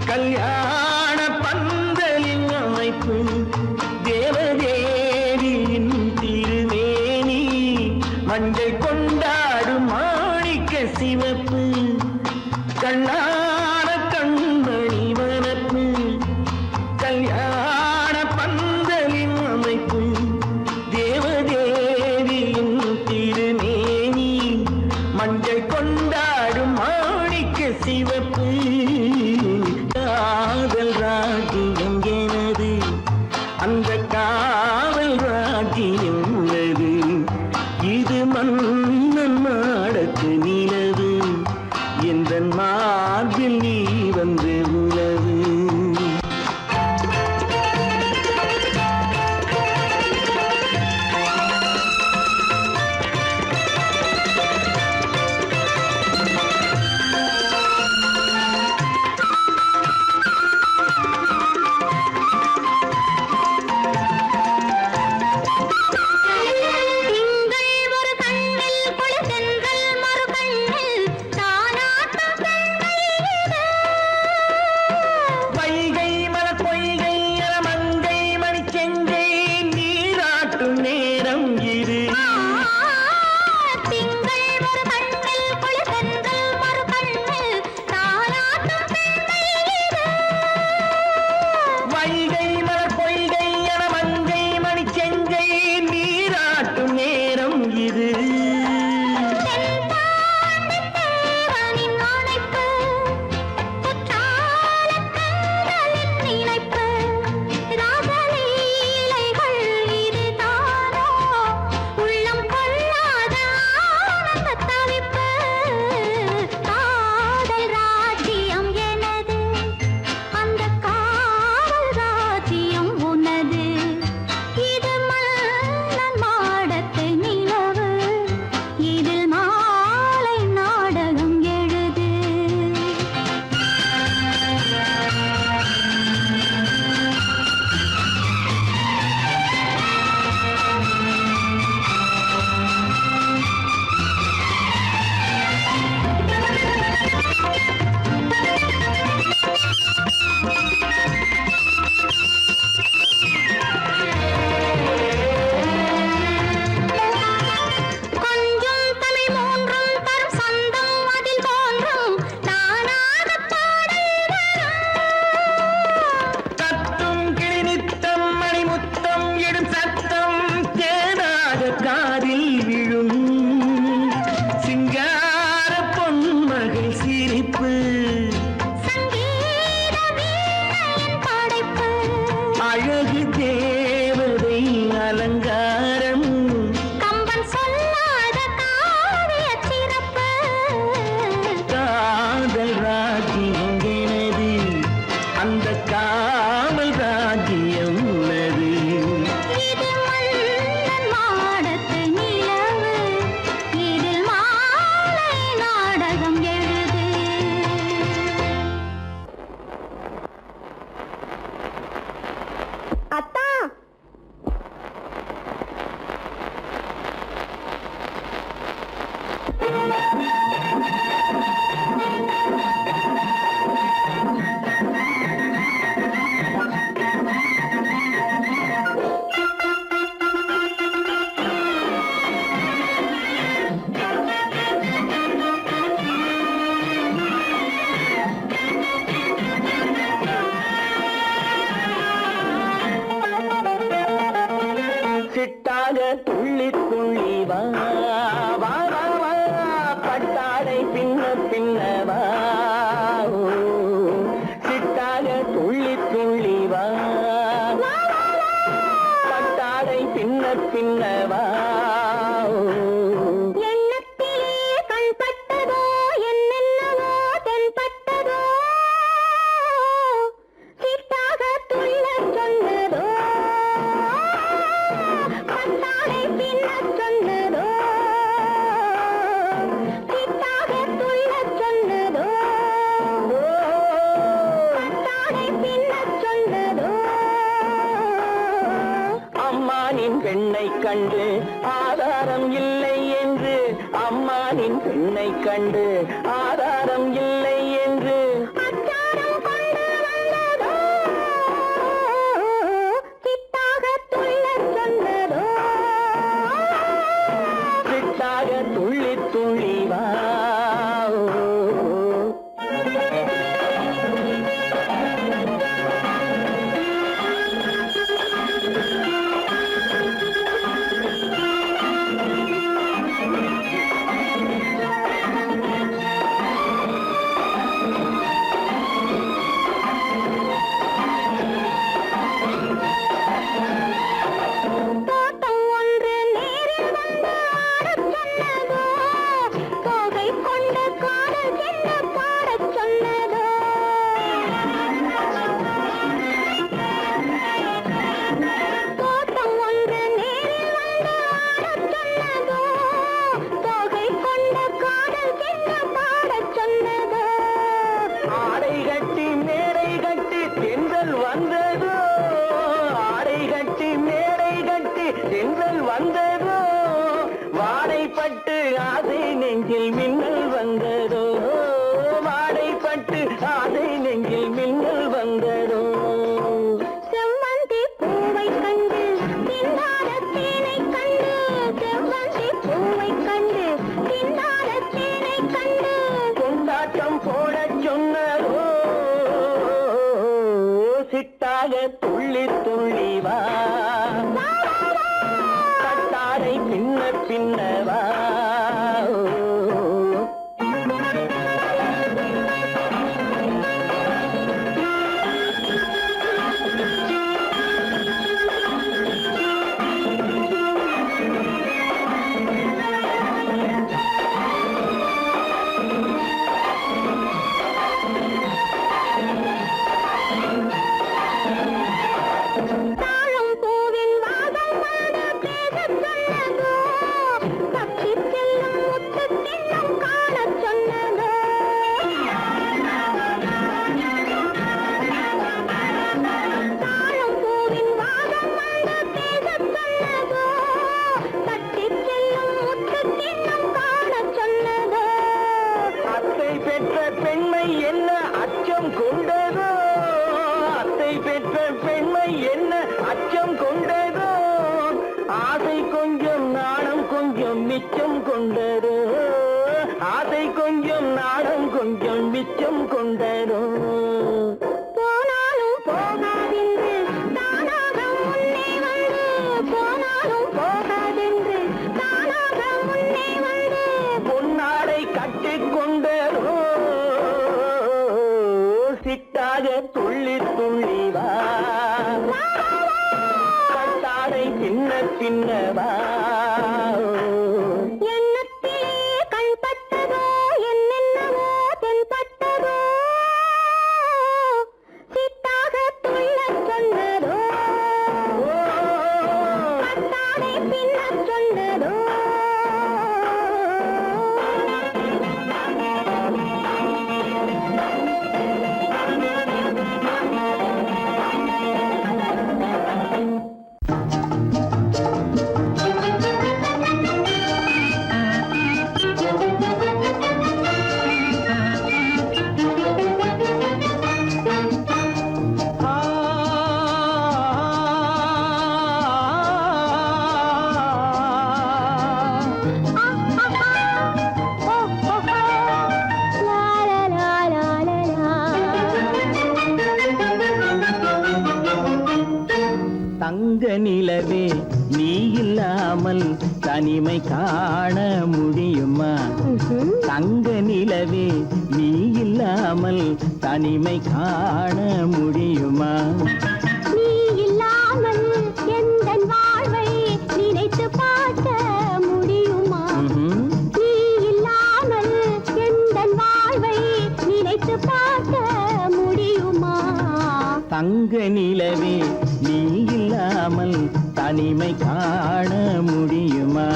கல்யாண பந்தலின் அமைப்பு தேவதேவியின் திருமேனி மஞ்சள் கொண்டாடும் மாணிக்க சிவப்பு கண்ணான கண்மணி வனப்பு கல்யாண பந்தலின் அமைப்பு தேவதேவியின் திருமேனி மஞ்சள் கொண்டாடும் மாணிக்க சிவப்பு தேவதை அலங்காரம் கம்பன் சொல்லாத காவிய சிறப்பு காதல் ராஜ்யம் எனது அந்த காவல் ராஜ்யம் உள்ளது இது மன்னன் மாடத்து நிலவு இதில் மாலை நாடகம் எழுது அத்தா சிட்டாக துள்ளி துள்ளி வா வா வா வா பட்டாடை பின்ன பின்ன வா ஓ, சிட்டாக துள்ளி துள்ளி வா பட்டாடை பின்ன பின்ன வா ஓ. எண்ணத்திலே கண்பட்டதோ என்னென்னவோ தென்பட்டதோ சிட்டாக துள்ளச் சொன்னதோ பட்டாடை பின்னச் சொன்னதோ சிட்டாக துள்ளச் சொன்னதோ பட்டாடை பின்னச் சொன்னதோ அம்மானின் பெண்ணை கண்டு ஆதாரம் இல்லை என்று அம்மானின் பெண்ணை கண்டு ஆதாரம் இல்லை என்று அச்சாரம் கொண்டு வந்ததோ சிட்டாக துள்ளச் சொன்னதோ சிட்டாக துள்ளி துள்ளி வா தோட்டம் ஒன்று நேரில் வந்து ஆடச் சொன்னதோ தோகை கொண்ட காதல் என்ன பாடச் சொன்னதோ தோட்டம் ஒன்று நேரில் வந்து ஆடச் சொன்னதோ தோகை கொண்ட காதல் என்ன பாடச் சொன்னதோ ஆடை கட்டி மேடை கட்டி தென்றல் வந்ததோ ஆடை கட்டி மேடை கட்டி தென்றல் வந்ததோ வாடைப்பட்டு ஆசை நெஞ்சில் மின்னல் வந்ததோ வாடைப்பட்டு ஆசை நெஞ்சில் மின்னல் வந்ததோ செவ்வந்தி பூவை கண்டு திண்டாட தேனை கண்டு செவ்வந்தி பூவை கண்டு திண்டாட தேனை கண்டு கொண்டாட்டம் போடச் சொன்னதோ சிட்டாக துள்ளி துள்ளி வா கட்டாடை பின்ன பின்ன வா தாழம் பூவின் வாசம் வந்து பேசச் சொன்னதோ தப்பிச் செல்லும் முத்துக் கிண்ணம் காணச் சொன்னதோ தாழம் பூவின் வாசம் வந்து பேசச் சொன்னதோ தப்பிச் செல்லும் முத்துக் கிண்ணம் காணச் சொன்னதோ அத்தை பெற்ற பெண்மை என்ன அச்சம் கொண்டதோ அத்தை பெற்ற பெண்மை என்ன அச்சம் கொண்டதோ ஆசை கொஞ்சம் நாணம் கொஞ்சம் மிச்சம் கொண்டதோ ஆசை கொஞ்சம் நாணம் கொஞ்சம் மிச்சம் கொண்டதோ போனாலும் போகாதென்று தானாக முன்னே வந்து போனாலும் போகாதென்று தானாக முன்னே வந்து பொன்னாடை கட்டிக்கொண்டதோ சிட்டாக துள்ளி துள்ளி வா பின்னவா எண்ணத்திலே கண்பட்டதோ என்னென்னவோ தென்பட்டதோ சித்தாக துள்ளச் சொன்னதோ பட்டாடை பின்னச் சொன்னதோ தங்க நிலவே நீ இல்லாமல் தனிமை காண முடியுமா தங்க நிலவே நீ இல்லாமல் தனிமை காண முடியுமா நீ இல்லாமல் எந்தன் வாழ்வை நினைத்து பார்க்க முடியுமா நீ இல்லாமல் எந்தன் வாழ்வை நினைத்து பார்க்க முடியுமா தங்க நிலவே நீ இல்லாமல் தனிமை காண முடியுமா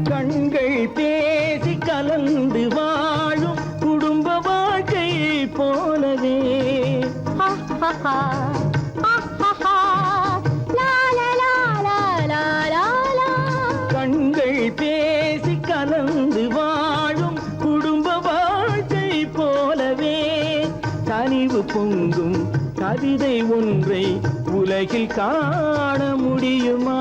கண்கள் பேசி கலந்து வாழும் குடும்ப வாழ்க்கை போலவே கண்கள் பேசி கலந்து வாழும் குடும்ப வாழ்க்கை போலவே கனிவு பொங்கும் கவிதை ஒன்றை உலகில் காண முடியுமா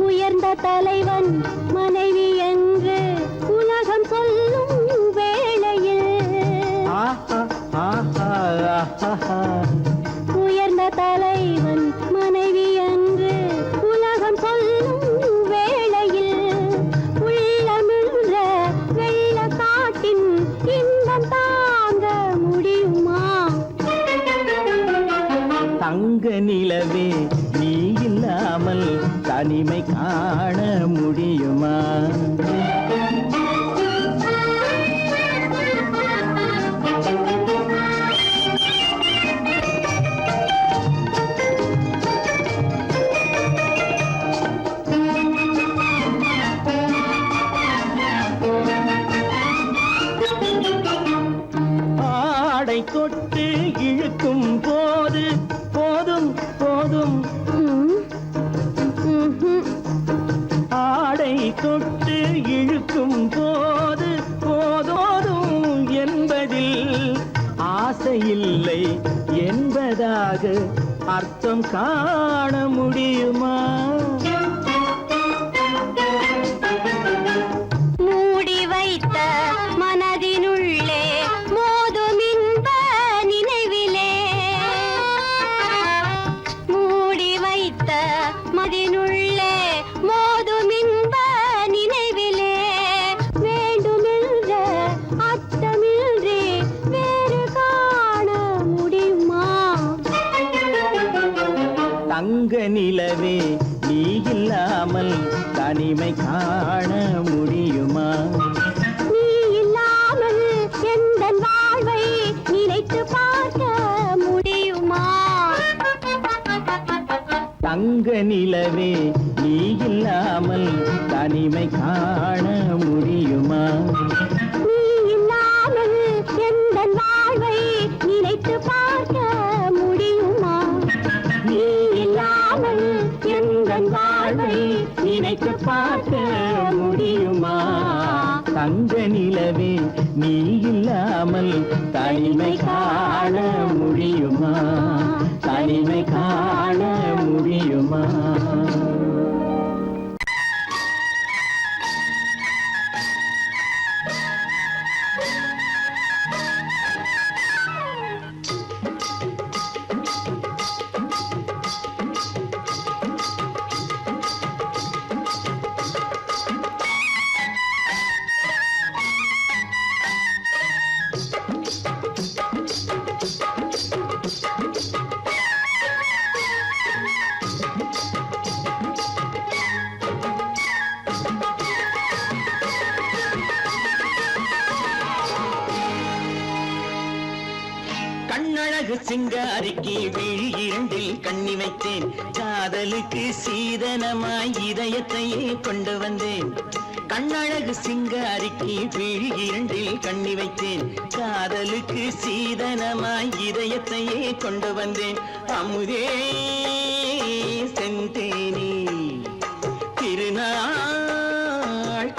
உயர்ந்த தலைவன் மனைவி என்று உலகம் சொல்லும் வேளையில் உயர்ந்த தலைவன் மனைவி என்று உலகம் சொல்லும் வேளையில் உள்ளமிழ்ற வெள்ள காட்டின் இன்பம் தாங்க முடியுமா தங்க நிலவே நீ இல்லாமல் தனிமை காண முடியுமா ஆடை தொட்டு இழுக்கும் போது போதும் போதும் ஆடை தொட்டு இழுக்கும் போது போதோதும் என்பதில் ஆசையில்லை என்பதாக அர்த்தம் காண முடியுமா மூடி வைத்த மனதினுள்ளே மோதும் இன்ப நினைவிலே மூடி வைத்த மதினுள்ளே மோதும் இன்ப நினைவிலே வேண்டுமென்ற அர்த்தமின்றி வேறு காண முடியுமா தங்க நிலவே நீ இல்லாமல் தனிமை காண முடியுமா நீ இல்லாமல் எந்தன் வாழ்வை நினைத்து பார்க்க முடியுமா தங்க நிலவே நீ இல்லாமல் தனிமை காண முடியுமா நீ இல்லாமல் எந்தன் வாழ்வை நினைத்து பார்க்க முடியுமா நீ இல்லாமல் எந்தன் வாழ்வை நினைத்து பார்க்க முடியுமா தங்க நிலவே நீ இல்லாமல் தனிமை காண முடியுமா தனிமை காண முடியுமா சிங்காரிக்கு விழி இரண்டில் கண்ணி வைத்தேன் காதலுக்கு சீதனமாய் இதயத்தையே கொண்டு வந்தேன் கண்ணழகு சிங்காரிக்கு விழி இரண்டில் கண்ணி வைத்தேன் காதலுக்கு சீதனமாய் இதயத்தையே கொண்டு வந்தேன் அமுதே செந்தேனே திருநாள்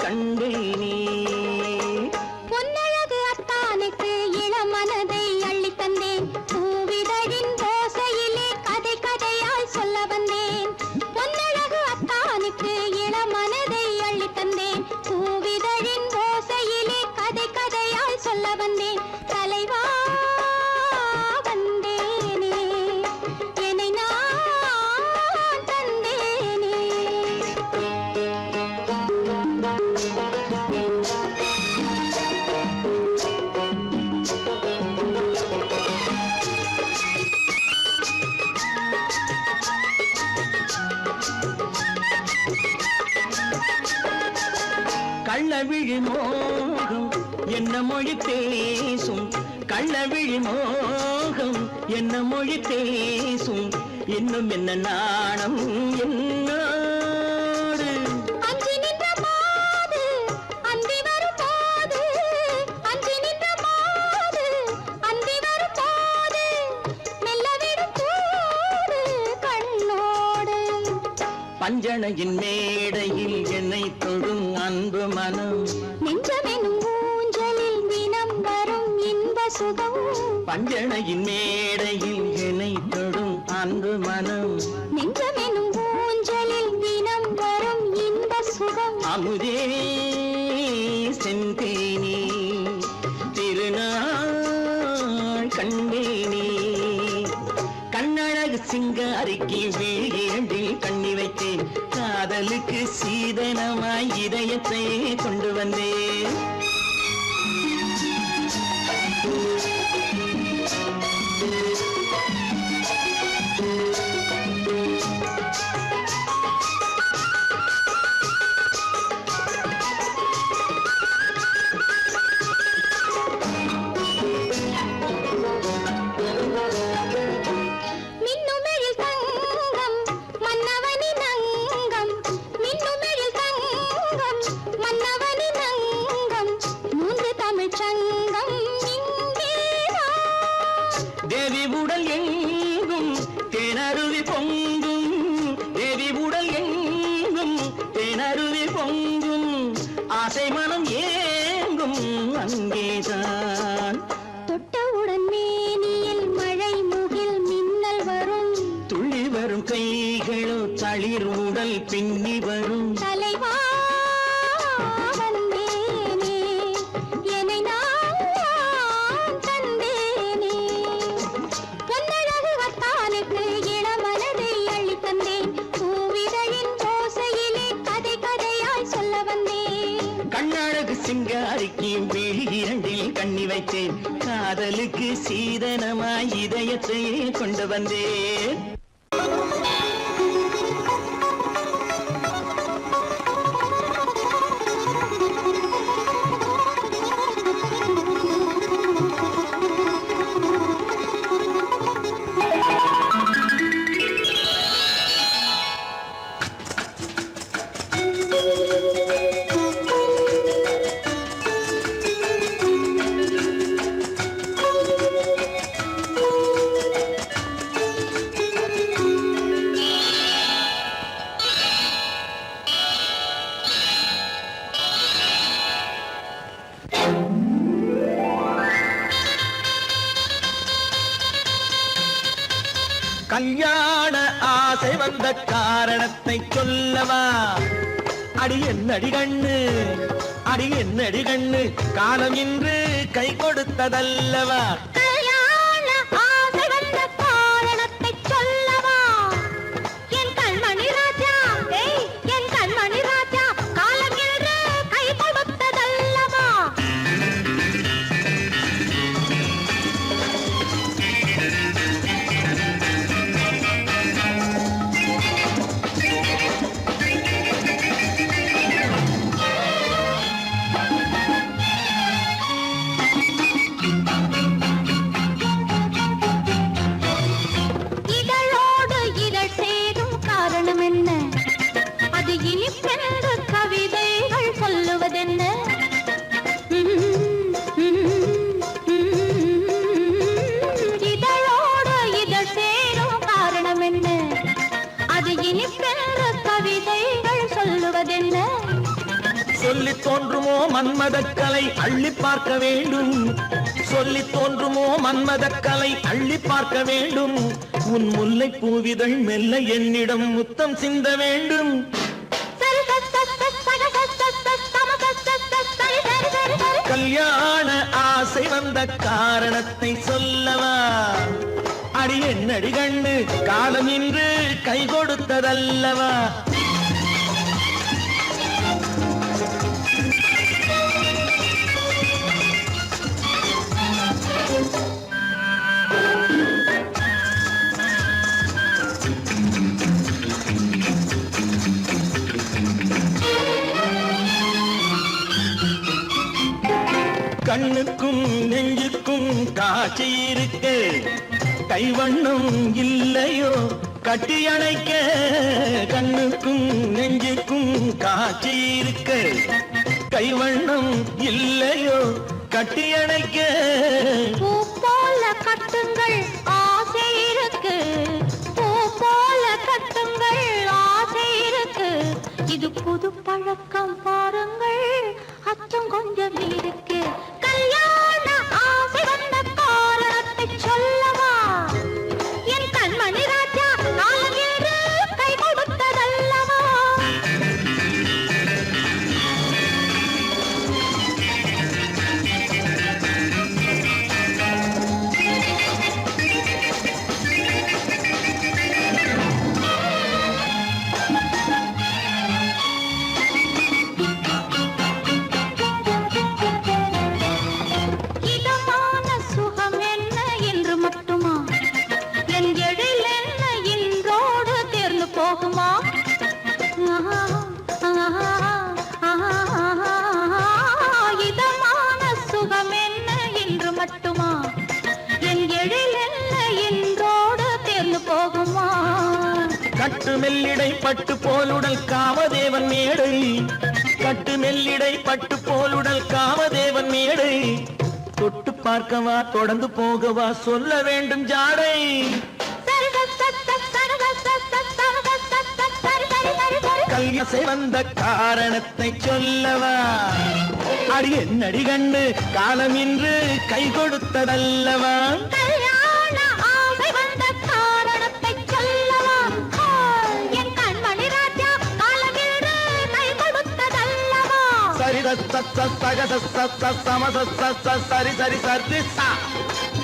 கண்டேனே பொன்னழகு அத்தானுக்கு இளமனதை அள்ளி தந்தேன் பூவிதழின் ஓசையிலே கதை கதையாய் சொல்ல வந்தேன் பொன்னழகு அத்தானுக்கு இளமனதை அள்ளி தந்தேன் பூவிதழின் ஓசையிலே கதை கதையாய் சொல்ல வந்தேன் தலைவா வந்தேனே என்னை நான் தந்தேனே கள்ளவிழி மோகம் என்ன மொழி பேசும் கள்ளவிழி மோகம் என்ன மொழி பேசும் இன்னும் என்ன நாணம் என்னோடு அஞ்சி நின்ற மாது அந்தி வரும் போது அஞ்சி நின்ற மாது அந்தி வரும் போது மெல்ல விடும் போது கண்ணோடு பஞ்சணையின் மேடையில் என்னை தொடும் அன்பு மனம் நெஞ்சமெனும் ஊஞ்சலில் தினம் வரும் இன்ப சுகம் பஞ்சணையின் மேடையில் என்னை தொடும் அன்பு மனம் நெஞ்சமெனும் ஊஞ்சலில் தினம் வரும் இன்ப சுகம் அமுதே செந்தேனே திருநாள் கண்டேனே கண்ணழகு சிங்காரிக்கு வீழில் கண்ணி வைத்தேன் காதலுக்கு சீதனமாய் இதயத்தை கொண்டு வந்தேன் மின்னுமெழில் தங்கம் மன்னவனின் அங்கம் மின்னுமெழில் தங்கம் மன்னவனின் அங்கம் மூன்று தமிழ்ச் சங்கம் இங்கேதான் தேவி உடல் எங்கும் தேனருவி பொங்கும் தேவி உடல் எங்கும் தேனருவி பொங்கும் ஆசை மனம் ஏங்கும் அங்கேதான் தொட்டவுடன் மேனியில் மழை முகில் மின்னல் வரும் துள்ளி வரும் கைகளோ தளிர் உடல் பின்னி வரும் தலைவா வந்தேனே என்னை நான் தந்தேனே பொன்னழகு அத்தானுக்கு இளமனதை அள்ளி தந்தேன் பூவிதழின் ஓசையிலே கதை கதையாய் சொல்ல வந்தேன் கண்ணழகு சிங்காரிக்கு விழி இரண்டில் கண்ணி வைத்தேன் காதலுக்கு சீதனமாய் இதயத்தையே கொண்டு வந்தேன் கல்யாண ஆசை வந்த காரணத்தை சொல்லவா அடி என்னடி கண்ணு அடி என்னடி கண்ணு காலம் இன்று கை கொடுத்ததல்லவா கல்யாண ஆசை வந்த காரணத்தை சொல்லவா என் கண்மணி ராஜா என் கண்மணி ராஜா காலம் என்று கை கொடுத்ததல்லவா இனிப்பென்று கவிதைகள் சொல்லுவதென்ன இதழோடு இதழ் சேரும் காரணம் என்ன அது இனிப்பென்று கவிதைகள் சொல்லுவதென்ன சொல்லி தோன்றுமோ மன்மதக்கலை அள்ளி பார்க்க வேண்டும் சொல்லி தோன்றுமோ மன்மதக்கலை அள்ளி பார்க்க வேண்டும் உன் முல்லை பூவிதழ் மெல்ல என்னிடம் முத்தம் சிந்த வேண்டும் கல்யாண ஆசை வந்த காரணத்தை சொல்லவா அடி என்னடி கண்டு காலம் இன்று கை கொடுத்ததல்லவா கண்ணுக்கும் நெஞ்சுக்கும் காட்சி இருக்க கைவண்ணம் இல்லையோ கட்டி அணைக்க கண்ணுக்கும் நெஞ்சுக்கும் காட்சி இருக்க கைவண்ணம் இல்லையோ கட்டி அணைக்க பூ போல கட்டுங்கள் ஆசை இருக்கு பூ போல கட்டுங்கள் ஆசை இருக்கு இது புது பழக்கம் பாருங்கள் அச்சம் கொஞ்சம் இருக்கு கல்யாண ஆசை வந்த காரணத்தை சொல்லவா என் கண்மணி ராஜா நாளேறு கை கொடுத்ததல்லவா இதமான சுகம் என்ன என்று மட்டுமா என் எழில் என்ன இன்றோடு தேர்ந்து போகுமா இதமான சுகம் என்ன என்று மட்டுமா என் எழில் என்ன இன்றோடு தேர்ந்து போகுமா கட்டு மெல்லிடை பட்டு போலுடல் காமதேவன் மேடை கட்டு மெல்லிடை பட்டு போலுடல் காமதேவன் மேடை தொட்டு பார்க்கவா தொடர்ந்து போகவா சொல்ல வேண்டும் ஜாடை கல்யாசை வந்த காரணத்தை சொல்லவா அடி என்னடி கண்டு காலம் இன்று கை கொடுத்ததல்லவா கல்யாண ஆசை வந்த காரணத்தை சொல்லவா என் கண்மணி ராஜா காலமில்லை கை கொடுத்ததல்லவா சரி சரி சரி சரி சரி